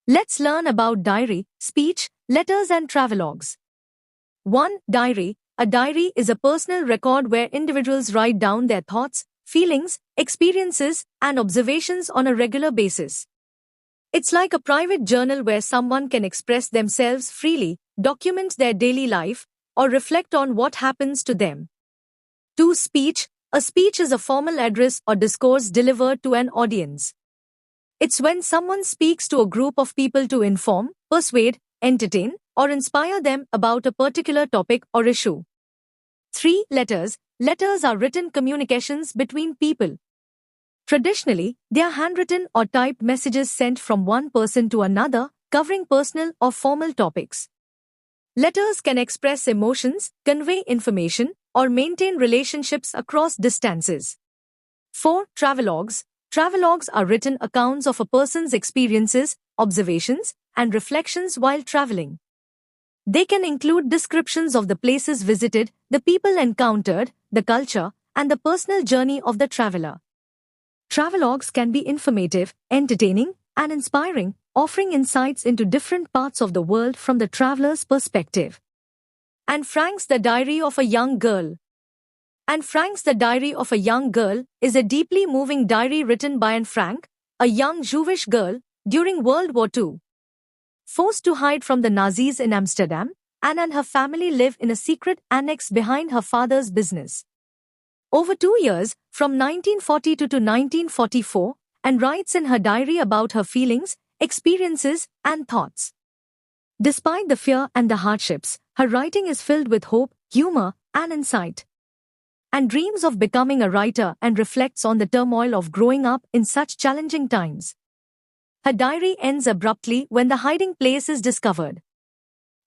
Let's learn about diary, speech, letters and travelogues. 1. Diary. A diary is a personal record where individuals write down their thoughts, feelings, experiences, and observations on a regular basis. It's like a private journal where someone can express themselves freely, document their daily life, or reflect on what happens to them. 2. Speech. A speech is a formal address or discourse delivered to an audience. It's when someone speaks to a group of people to inform, persuade, entertain, or inspire them about a particular topic or issue. 3. Letters. Letters are written communications between people. Traditionally, they are handwritten or typed messages sent from one person to another, covering personal or formal topics. Letters can express emotions, convey information, or maintain relationships across distances. 4. Travelogues. Travelogues are written accounts of a person's experiences, observations, and reflections while traveling. They can include descriptions of the places visited, the people encountered, the culture, and the personal journey of the traveler. Travelogues can be informative, entertaining, and inspiring, offering insights into different parts of the world from the traveler's perspective. Anne Frank's The Diary of a Young Girl. Anne Frank's The Diary of a Young Girl is a deeply moving diary written by Anne Frank, a young Jewish girl, during World War II. Forced to hide from the Nazis in Amsterdam, Anne and her family live in a secret annex behind her father's business. Over 2 years, from 1942 to 1944, Anne writes in her diary about her feelings, experiences, and thoughts. Despite the fear and the hardships, her writing is filled with hope, humor, and insight. Anne dreams of becoming a writer and reflects on the turmoil of growing up in such challenging times. Her diary ends abruptly when the hiding place is discovered.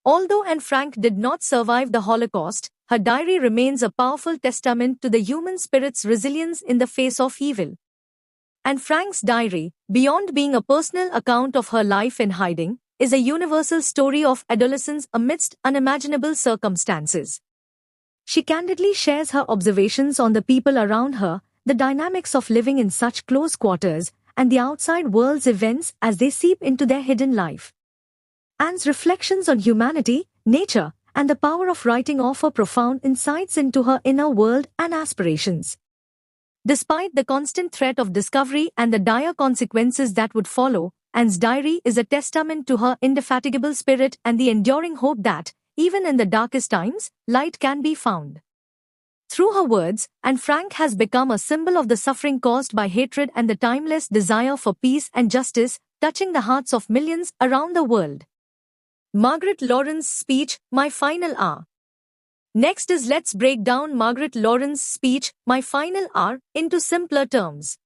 Although Anne Frank did not survive the Holocaust, her diary remains a powerful testament to the human spirit's resilience in the face of evil. Anne Frank's diary, beyond being a personal account of her life in hiding, is a universal story of adolescence amidst unimaginable circumstances. She candidly shares her observations on the people around her, the dynamics of living in such close quarters, and the outside world's events as they seep into their hidden life. Anne's reflections on humanity, nature, and the power of writing offer profound insights into her inner world and aspirations. Despite the constant threat of discovery and the dire consequences that would follow, Anne's diary is a testament to her indefatigable spirit and the enduring hope that, even in the darkest times, light can be found. Through her words, Anne Frank has become a symbol of the suffering caused by hatred and the timeless desire for peace and justice, touching the hearts of millions around the world. Margaret Laurence's speech, My Final Hour. Next is let's break down Margaret Laurence's speech, My Final Hour, into simpler terms.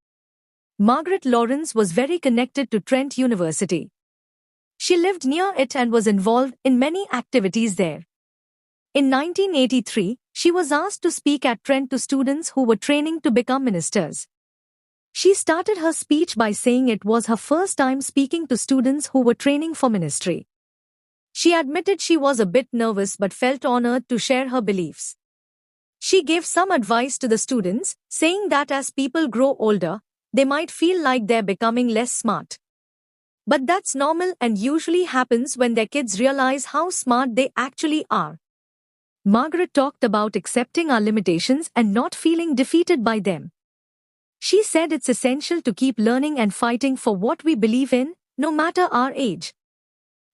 Margaret Laurence was very connected to Trent University. She lived near it and was involved in many activities there. In 1983, she was asked to speak at Trent to students who were training to become ministers. She started her speech by saying it was her first time speaking to students who were training for ministry. She admitted she was a bit nervous but felt honored to share her beliefs. She gave some advice to the students, saying that as people grow older, they might feel like they're becoming less smart. But that's normal and usually happens when their kids realize how smart they actually are. Margaret talked about accepting our limitations and not feeling defeated by them. She said it's essential to keep learning and fighting for what we believe in, no matter our age.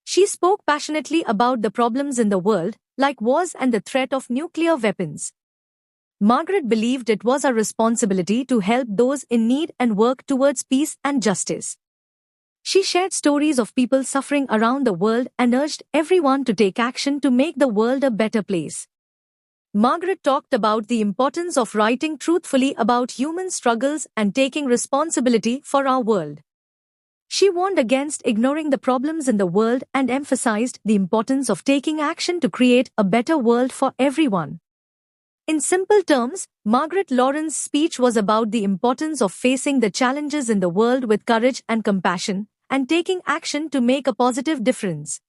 She spoke passionately about the problems in the world, like wars and the threat of nuclear weapons. Margaret believed it was our responsibility to help those in need and work towards peace and justice. She shared stories of people suffering around the world and urged everyone to take action to make the world a better place. Margaret talked about the importance of writing truthfully about human struggles and taking responsibility for our world. She warned against ignoring the problems in the world and emphasized the importance of taking action to create a better world for everyone. In simple terms, Margaret Laurence's speech was about the importance of facing the challenges in the world with courage and compassion, and taking action to make a positive difference.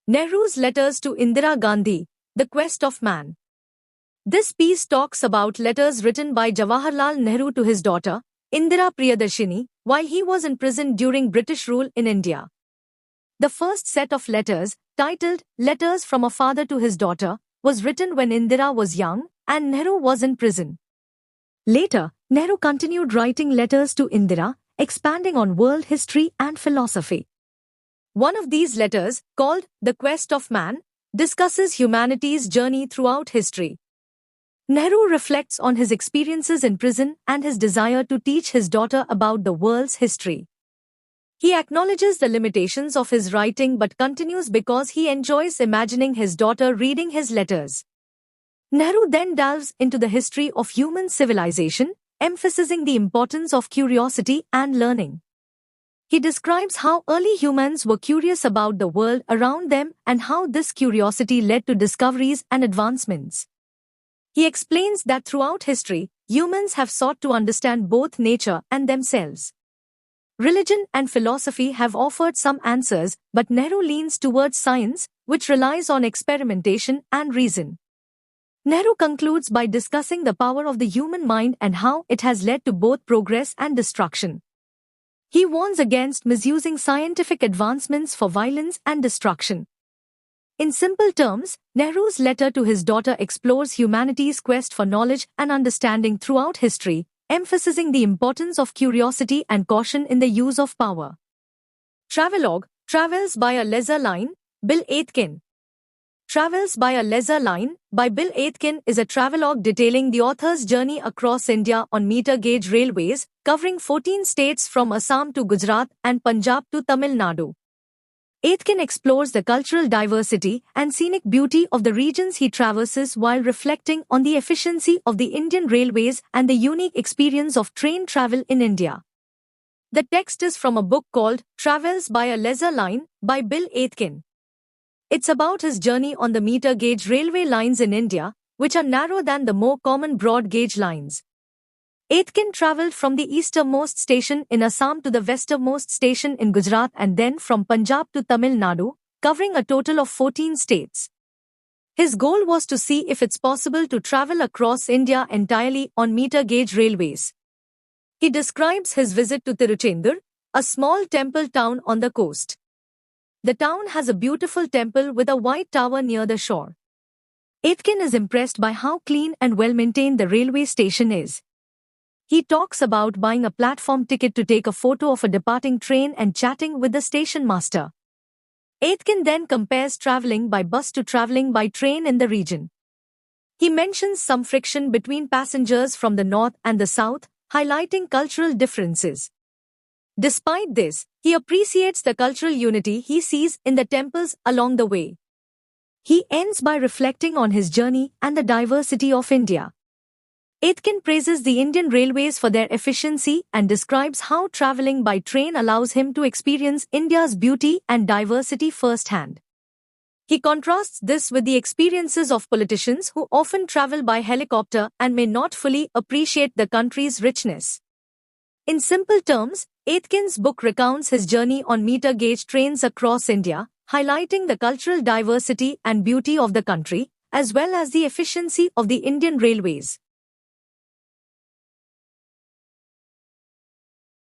Nehru's letters to Indira Gandhi, The Quest of Man. This piece talks about letters written by Jawaharlal Nehru to his daughter, Indira Priyadarshini, while he was in prison during British rule in India. The first set of letters, titled Letters from a Father to His Daughter, was written when Indira was young and Nehru was in prison. Later, Nehru continued writing letters to Indira, expanding on world history and philosophy. One of these letters, called The Quest of Man, discusses humanity's journey throughout history. Nehru reflects on his experiences in prison and his desire to teach his daughter about the world's history. He acknowledges the limitations of his writing but continues because he enjoys imagining his daughter reading his letters. Nehru then delves into the history of human civilization, emphasizing the importance of curiosity and learning. He describes how early humans were curious about the world around them and how this curiosity led to discoveries and advancements. He explains that throughout history, humans have sought to understand both nature and themselves. Religion and philosophy have offered some answers, but Nehru leans towards science, which relies on experimentation and reason. Nehru concludes by discussing the power of the human mind and how it has led to both progress and destruction. He warns against misusing scientific advancements for violence and destruction. In simple terms, Nehru's letter to his daughter explores humanity's quest for knowledge and understanding throughout history, emphasizing the importance of curiosity and caution in the use of power. Travelogue, Travels by a Lesser Line, Bill Aitken. Travels by a Lesser Line, by Bill Aitken is a travelogue detailing the author's journey across India on meter-gauge railways, covering 14 states from Assam to Gujarat and Punjab to Tamil Nadu. Aitken explores the cultural diversity and scenic beauty of the regions he traverses while reflecting on the efficiency of the Indian railways and the unique experience of train travel in India. The text is from a book called Travels by a Lesser Line by Bill Aitken. It's about his journey on the meter-gauge railway lines in India, which are narrower than the more common broad-gauge lines. Aitken travelled from the easternmost station in Assam to the westernmost station in Gujarat and then from Punjab to Tamil Nadu, covering a total of 14 states. His goal was to see if it's possible to travel across India entirely on meter-gauge railways. He describes his visit to Tiruchendur, a small temple town on the coast. The town has a beautiful temple with a white tower near the shore. Aitken is impressed by how clean and well-maintained the railway station is. He talks about buying a platform ticket to take a photo of a departing train and chatting with the station master. Aitken then compares travelling by bus to travelling by train in the region. He mentions some friction between passengers from the north and the south, highlighting cultural differences. Despite this, he appreciates the cultural unity he sees in the temples along the way. He ends by reflecting on his journey and the diversity of India. Aitken praises the Indian railways for their efficiency and describes how travelling by train allows him to experience India's beauty and diversity firsthand. He contrasts this with the experiences of politicians who often travel by helicopter and may not fully appreciate the country's richness. In simple terms, Aitken's book recounts his journey on meter-gauge trains across India, highlighting the cultural diversity and beauty of the country, as well as the efficiency of the Indian railways.